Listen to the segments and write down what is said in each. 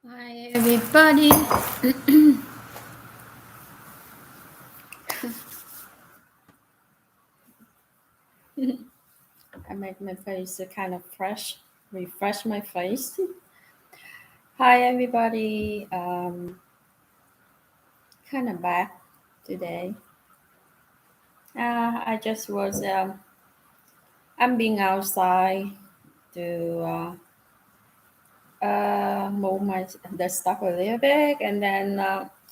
Hi everybody. I make my face kind of fresh, refresh my face. Hi everybody. Kind of back today. I just was I'm being outside to move the stuff a little bit, and then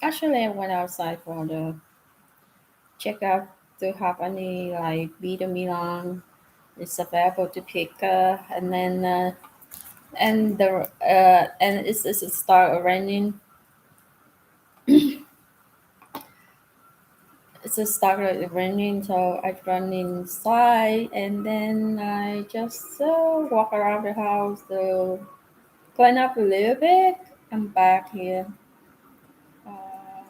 actually I went outside for the check out to have any like Vita Milan is available to pick, and then and it's start raining. It's started raining, so I run inside, and then I just walk around the house to clean up a little bit. I'm back here. Uh,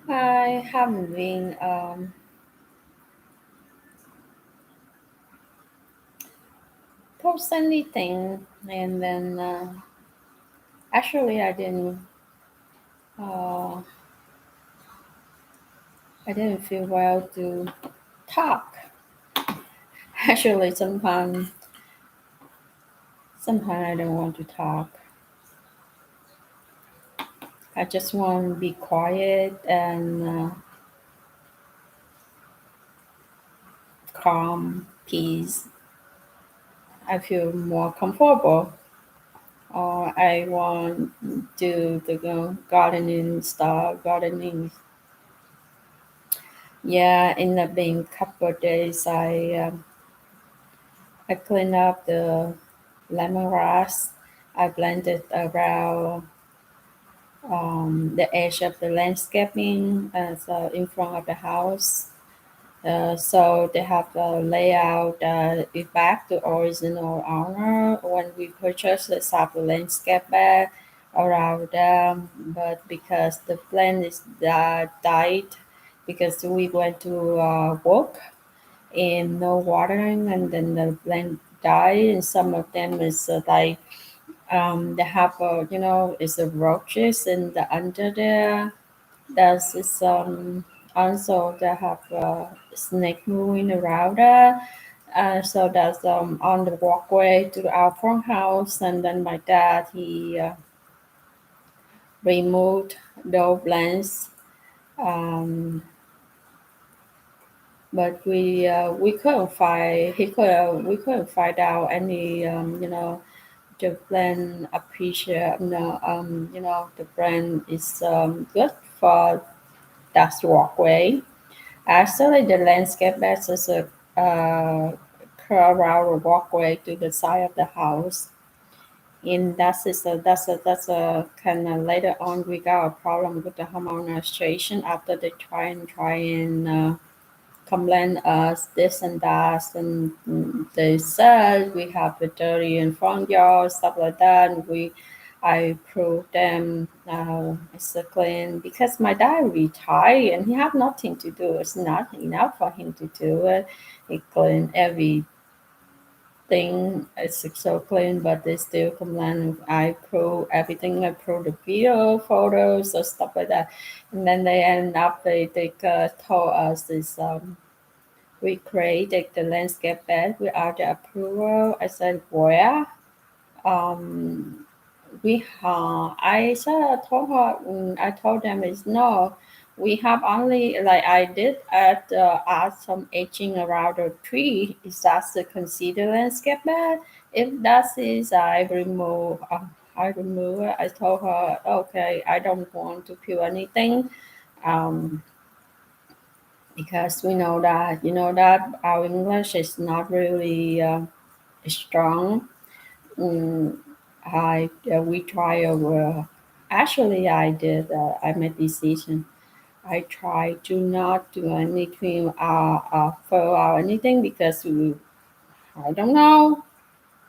I haven't been post anything, and then actually uh, I didn't feel well to talk. Actually, sometimes I don't want to talk. I just want to be quiet and calm, peace. I feel more comfortable. Or I want to go gardening, start gardening. Yeah, in the being couple of days, I clean up the lemongrass. I blended around the edge of the landscaping, so in front of the house. So they have a layout it back to original owner when we purchased the have a landscape bed around them, but because the plant is died because we went to work and no watering, and then the plant died, and some of them is like they have it's a roaches and the under there. There's this also they have snake moving around there. So that's on the walkway to our front house, and then my dad he removed those plants, um, but we couldn't find he could we couldn't find out any the plant appreciate the brand is good for that walkway. Actually, the landscape bed is a curve around walkway to the side of the house. And that's a kind of later on we got a problem with the homeowner association after they try and complain us this and that, and they said we have the dirty in front yard, stuff like that. And I proved them it's a clean because my dad retired and he have nothing to do. It's not enough for him to do it. He clean everything. It's so clean, but they still complain. I prove everything. I prove the video, photos, or stuff like that. And then they end up they told us this we created the landscape bed without the approval. I said, where? Um, I told them is no. We have only like I did add some etching around the tree. Is that the consider landscape bed? If that is, I remove it. I told her, okay, I don't want to peel anything. Um, because we know that our English is not really strong. Mm, I we try over. Actually, I made decision. I try to not do anything fill out anything because I don't know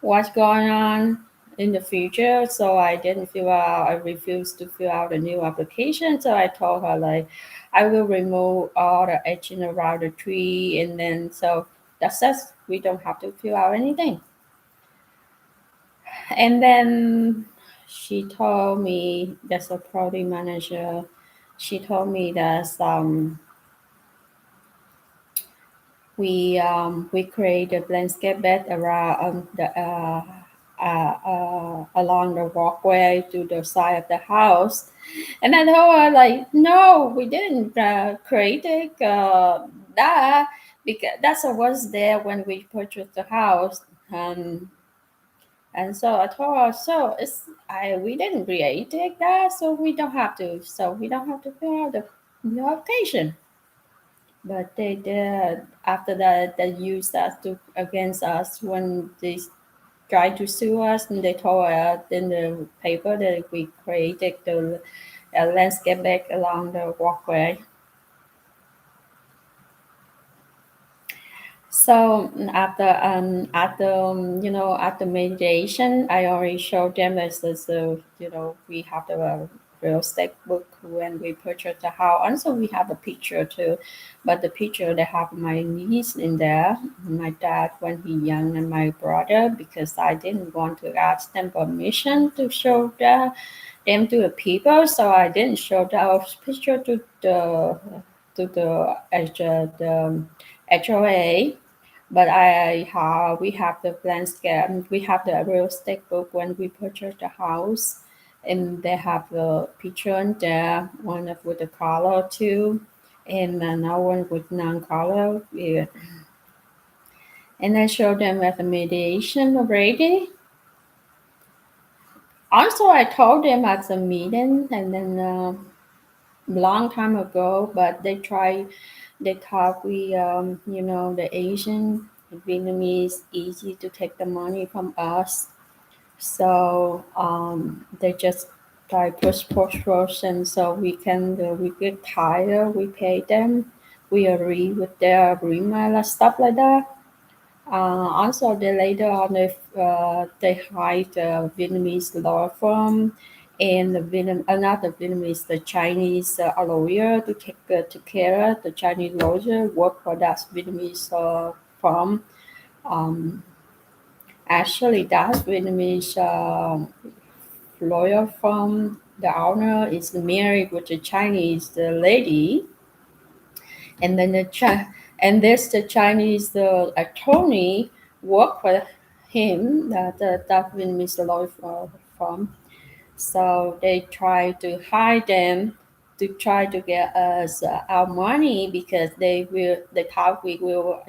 what's going on in the future. So I didn't fill out. I refused to fill out a new application. So I told her like, I will remove all the etching around the tree, and then so that's we don't have to fill out anything. And then she told me, that's a property manager. She told me that we created landscape bed around along the walkway to the side of the house, and I told her like, no, we didn't create it, that because that's what was there when we purchased the house. And so I told her, so it's I we didn't create it that, so we don't have to fill out the application. But they did. After that, they used that to against us when they tried to sue us, and they told us in the paper that we created the landscape back along the walkway. So after mediation, I already showed them as we have the real estate book when we purchased the house. Also, we have a picture too, but the picture they have my niece in there, my dad when he young, and my brother, because I didn't want to ask them permission to show them to the people, so I didn't show those picture to the HOA. But we have the landscape, we have the real estate book when we purchased the house, and they have the picture in there, one of with the color too, and another one with non-color. Yeah. And I showed them at the mediation already. Also, I told them at the meeting, and then long time ago, but they thought the Asian Vietnamese easy to take the money from us. So they just try push, and so we get tired, we pay them, we agree with their agreement and stuff like that. Also, they later on they hired a Vietnamese law firm, and another Vietnamese, the Chinese lawyer to to care. The Chinese lawyer work for that Vietnamese firm. Um, Actually, that Vietnamese lawyer firm, the owner is married with a Chinese lady, and then and this the Chinese attorney worked for him that Vietnamese law firm. So they try to hide them to try to get us our money because they thought we will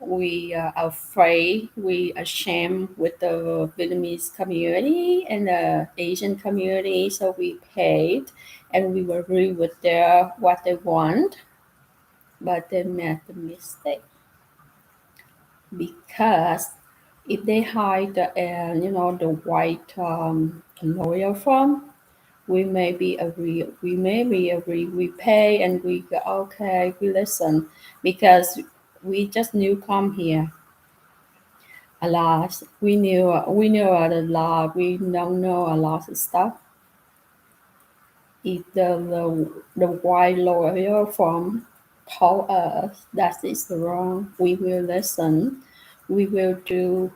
we are afraid, we ashamed with the Vietnamese community and the Asian community, so we paid and we agree with their what they want, but they made the mistake because if they hide the white lawyer firm, we may be agree, we pay and we go okay, we listen because we just new come here. Alas, we knew a lot, we don't know a lot of stuff. If the white lawyer firm told us that is wrong, we will listen. We will do.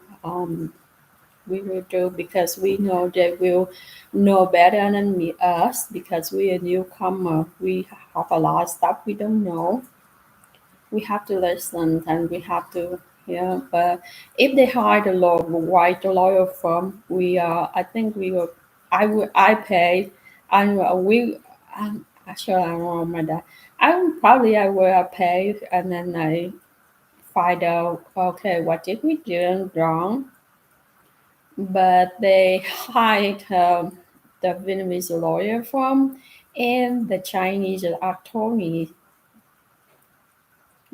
Because we know they will know better than us because we are newcomer. We have a lot of stuff we don't know. We have to listen and we have to, yeah. But if they hire the white lawyer firm, I think we will. I pay, and actually I don't remember that. I will pay, and then I find out okay what did we do wrong, but they hired the Vietnamese lawyer firm and the Chinese attorney.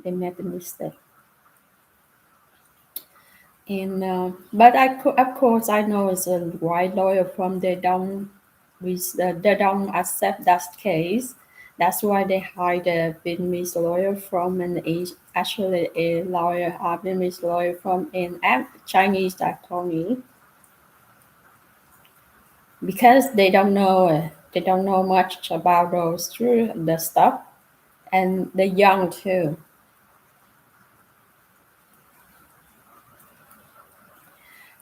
They made a mistake. And but of course I know it's a white lawyer firm. They don't accept that case. That's why they hired a Vietnamese lawyer firm and actually a Vietnamese lawyer firm and a Chinese attorney because they don't know much about those through the stuff, and they're young too.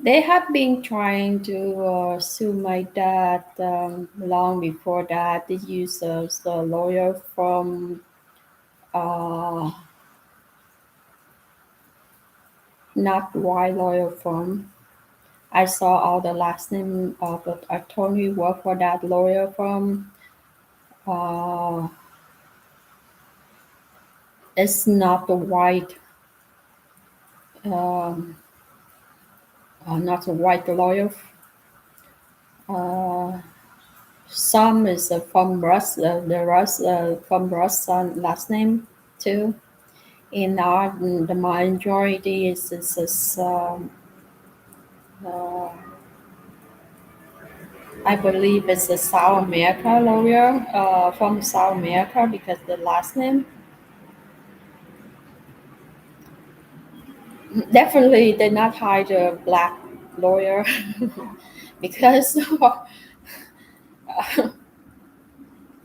They have been trying to sue my dad long before that. They use the lawyer from uh, not white lawyer firm. I saw all the last name of the attorney work for that lawyer firm. Uh, it's not the white, um, not the white lawyer. Uh, some is from Russ, the Russ from Russ last name too. In our, the majority is uh, I believe it's a South America lawyer from South America because the last name definitely did not hire a black lawyer because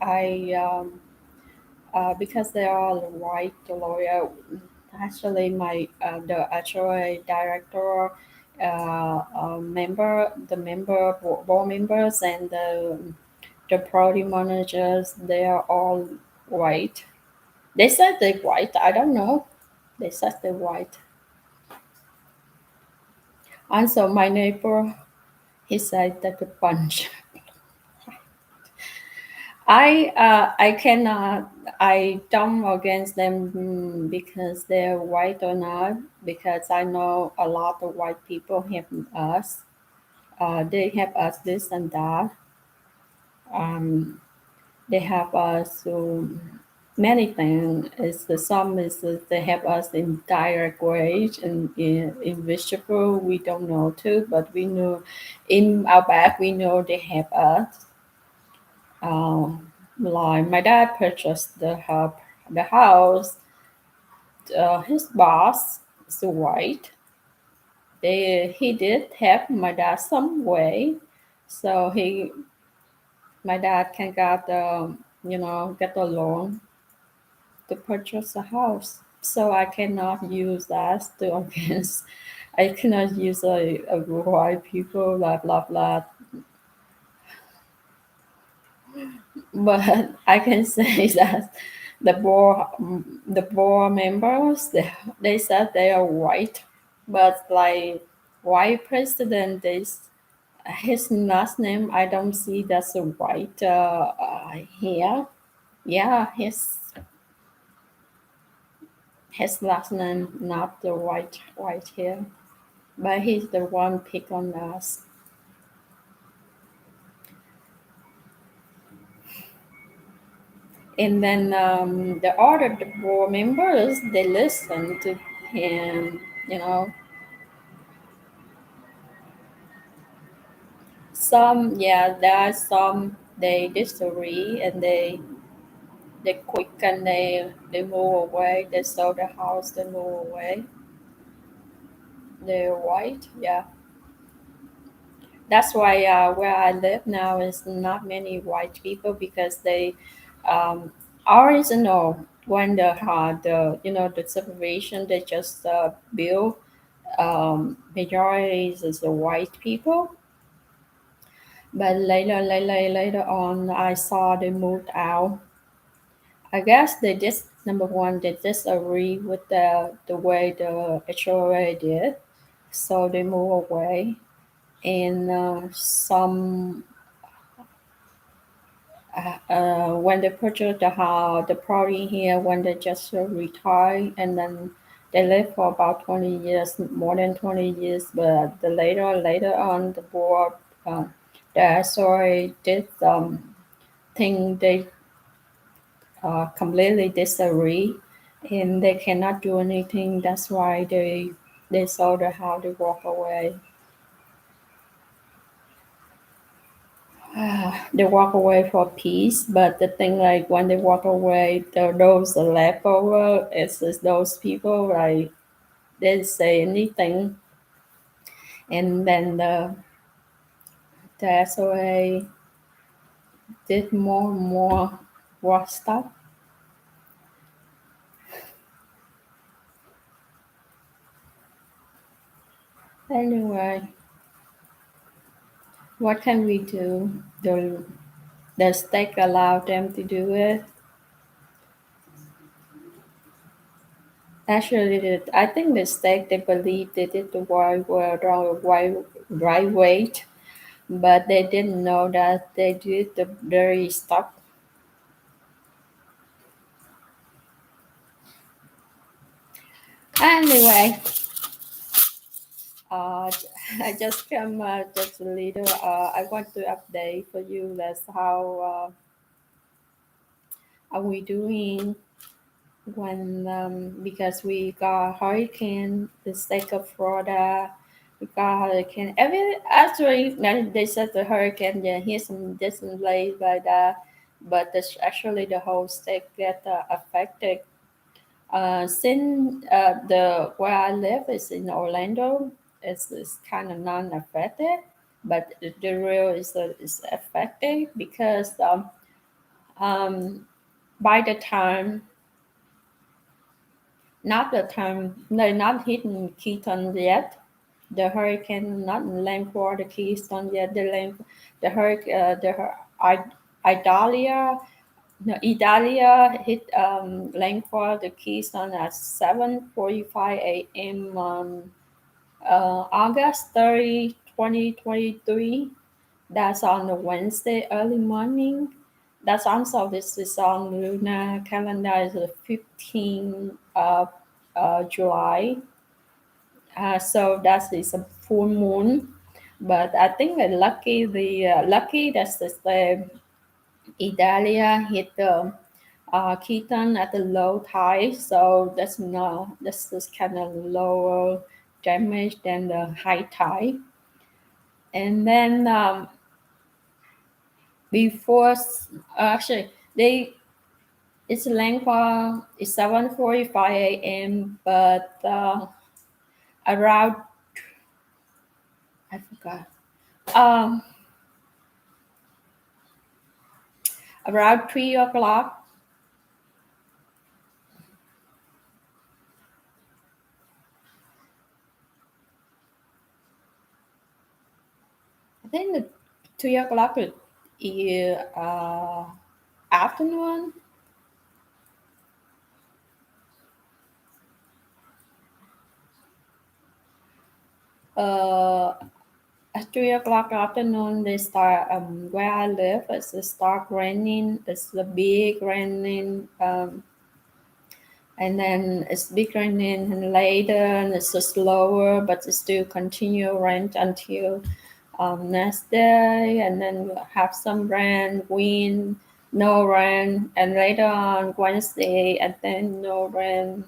I because they are the white lawyer. Actually, my the HOA director, board members, and the property managers, they are all white. They said they're white. I don't know. They said they're white. And so my neighbor, he said that a bunch. I cannot. I don't against them because they're white or not. Because I know a lot of white people have us. They have us this and that. Um, they have us many things. It's the some is that they have us in direct wage and in vegetable we don't know too, but we know in our back we know they have us. Like my dad purchased the house. His boss is white. He did help my dad some way, so my dad can get get a loan to purchase a house. So I cannot use that to against. I cannot use a white people blah blah blah. But I can say that the board members they said they are white, but like white president is his last name. I don't see that's a white here. Yeah, his last name not the white here, but he's the one pick on us. And then the other board members they listen to him. You know, some yeah, there are some they disagree and they quit and they move away. They sell the house. They move away. They're white. Yeah, that's why where I live now is not many white people because they um, original when the separation they just built majority is the white people, but later on I saw they moved out. I guess they just number one they disagree with the way the HOA did, so they move away. And some when they purchased the property here, when they just retired, and then they live for about 20 years, more than 20 years. But the later on, the board, uh, the SRA did think they completely disagree, and they cannot do anything. That's why they sold the house, they walk away. They walk away for peace, but the thing like when they walk away, those left over is those people like they didn't say anything, and then the SOA did more and more work stuff. Anyway, What can we do? The state allowed them to do it. Actually, I think the state they believe they did the right way, but they didn't know that they did the dirty stuff. Anyway, uh, I just come just a little. I want to update for you. That's how are we doing when because we got hurricane, the state of Florida. We got hurricane. Every actually, they said the hurricane. Yeah, here's some distant place like that, but this actually the whole state get affected. Since the where I live is in Orlando, it's kind of non-affected, but the real is affected because um, by the time not the time they're not hitting Keaton yet. The hurricane not in landfall the Keystone yet. The hurricane Idalia. No, Idalia hit landfall the Keystone at 7:45 a.m. on August 30, 2023. That's on the Wednesday early morning. That's also this is on lunar calendar is the 15th of July. So that is a full moon. But I think lucky that's the Idalia hit the Keaton at the low tide, so that's just kind of lower damage than the high tide. And then before actually they it's landfall it's 7:45 a.m. but around I forgot um around 3 o'clock. I think the 3 o'clock is afternoon. Uh, at 3 o'clock afternoon, they start where I live. It's it start raining. It's the big raining, and then it's big raining, and later and it's just slower, but it still continue rain until next day, and then we'll have some rain, wind, no rain, and later on Wednesday, and then no rain.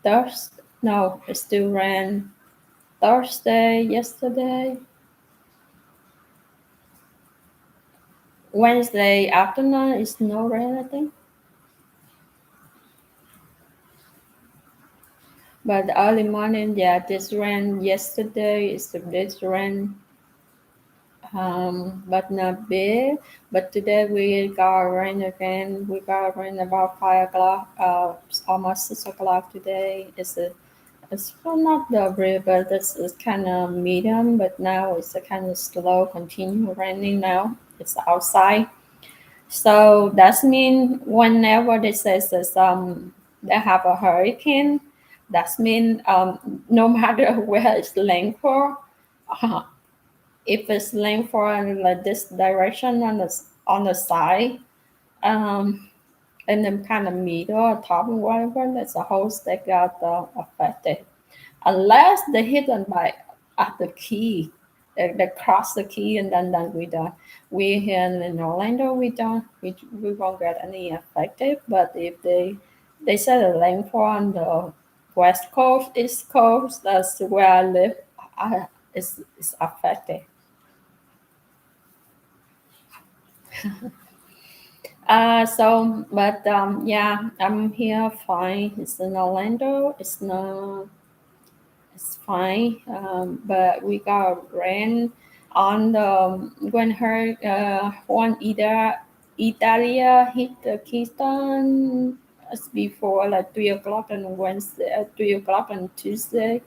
Thursday, no, it still rain. Thursday, yesterday, Wednesday afternoon is no rain, I think. But early morning, yeah, this rain yesterday is this rain, but not big. But today we got rain again. We got rain about 5 o'clock, almost 6 o'clock today. It's well, not the real, but it's kind of medium. But now it's a kind of slow, continue raining now. It's outside. So that's mean whenever they says that they have a hurricane, that's mean no matter where it's landfall, uh, if it's landfall in like this direction on the side, um, and then kind of middle or top or whatever, that's a whole state got affected. Unless they hit them by at the key, they cross the key and then we don't. We here in Orlando we won't get any affected. But if they set a landfall on the west coast, east coast, that's where I live, it's affected. So but yeah, I'm here fine. It's in Orlando. It's fine, but we got rain on the when her one Italia hit the Keystone before like 3 o'clock on Wednesday, 3 o'clock on Tuesday.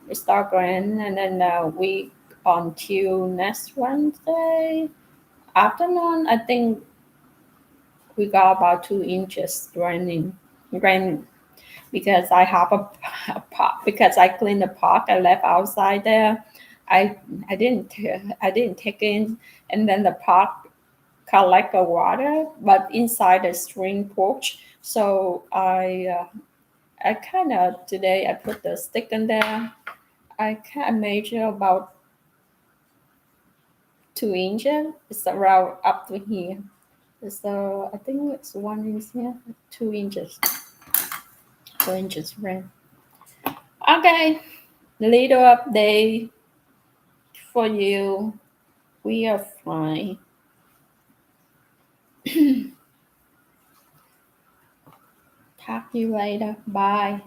It start rain, and then we until next Wednesday afternoon. I think we got about 2 inches rain because I have a pot because I cleaned the pot I left outside there. I I didn't take in, and then the pot collect the water, but inside the string porch. So I kind of today I put the stick in there. I can measure about 2 inches. It's around up to here. So I think it's 1 inch here, 2 inches, 2 inches rain. Okay, little update for you. We are fine. Talk to you later. Bye.